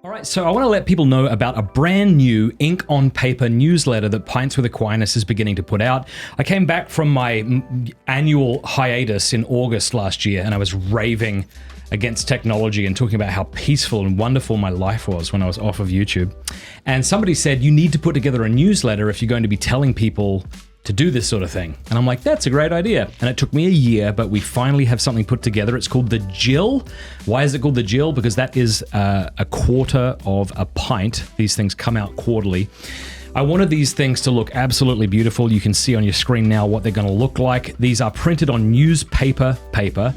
All right, so I want to let people know about a brand new ink on paper newsletter that Pints with Aquinas is beginning to put out. I came back from my annual hiatus in August last year, and I was raving against technology and talking about how peaceful and wonderful my life was when I was off of YouTube. And somebody said, you need to put together a newsletter if you're going to be telling people to do this sort of thing. And I'm like, that's a great idea. And it took me a year, but we finally have something put together. It's called the Gill. Why is it called the Gill? Because that is a quarter of a pint. These things come out quarterly. I wanted these things to look absolutely beautiful. You can see on your screen now what they're going to look like. These are printed on newspaper paper.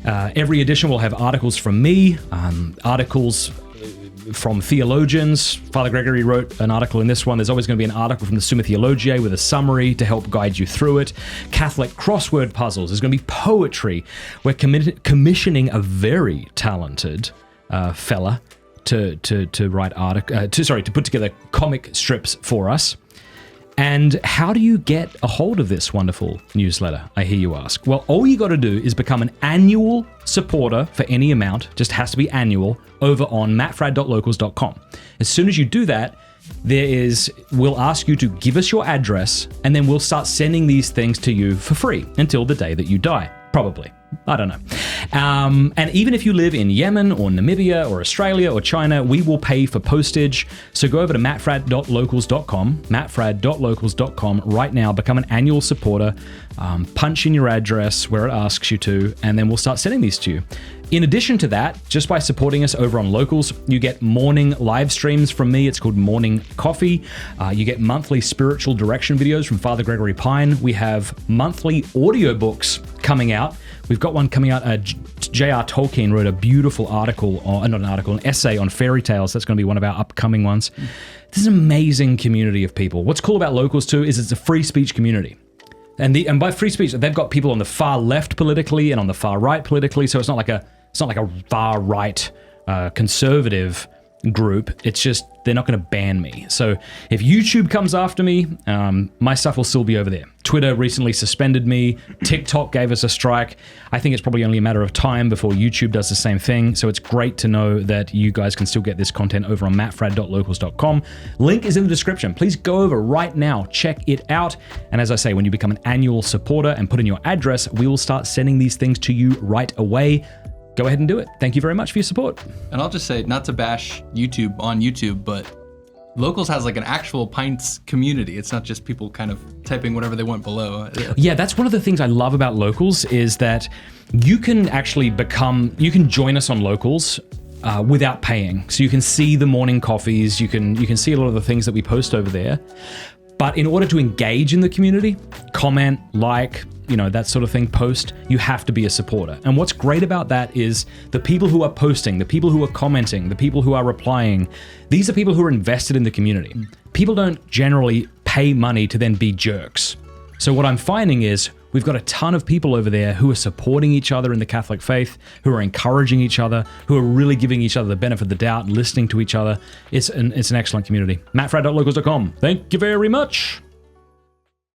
Every edition will have articles from me, articles from theologians. Father Gregory wrote an article in this one. There's always going to be an article from the Summa Theologiae with a summary to help guide you through it. Catholic crossword puzzles. There's going to be poetry. We're commissioning a very talented fella to write to put together comic strips for us. And how do you get a hold of this wonderful newsletter, I hear you ask? Well, all you got to do is become an annual supporter for any amount, just has to be annual, over on mattfradd.locals.com. As soon as you do that, we'll ask you to give us your address, and then we'll start sending these things to you for free until the day that you die. Probably. I don't know. And even if you live in Yemen or Namibia or Australia or China, we will pay for postage. So go over to mattfradd.locals.com right now, become an annual supporter, punch in your address where it asks you to, and then we'll start sending these to you. In addition to that, just by supporting us over on Locals, you get morning live streams from me. It's called Morning Coffee. You get monthly spiritual direction videos from Father Gregory Pine. We have monthly audiobooks coming out. We've got one coming out. J.R. Tolkien wrote a beautiful article, an essay on fairy tales. That's going to be one of our upcoming ones. This is an amazing community of people. What's cool about Locals too is it's a free speech community. And by free speech, they've got people on the far left politically and on the far right politically. So it's not like a far right conservative group. It's just they're not going to ban me. So if YouTube comes after me, my stuff will still be over there. Twitter recently suspended me. TikTok gave us a strike. I think it's probably only a matter of time before YouTube does the same thing. So it's great to know that you guys can still get this content over on mattfradd.locals.com. Link is in the description. Please go over right now. Check it out. And as I say, when you become an annual supporter and put in your address, we will start sending these things to you right away. Go ahead and do it. Thank you very much for your support. And I'll just say, not to bash YouTube on YouTube, but Locals has like an actual Pints community. It's not just people kind of typing whatever they want below. Yeah, that's one of the things I love about Locals is that you can actually join us on Locals without paying. So you can see the morning coffees, you can see a lot of the things that we post over there. But in order to engage in the community, comment, like, that sort of thing, post, you have to be a supporter. And what's great about that is the people who are posting, the people who are commenting, the people who are replying, these are people who are invested in the community. People don't generally pay money to then be jerks. So what I'm finding is we've got a ton of people over there who are supporting each other in the Catholic faith, who are encouraging each other, who are really giving each other the benefit of the doubt, listening to each other. It's an excellent community. mattfradd.locals.com. Thank you very much.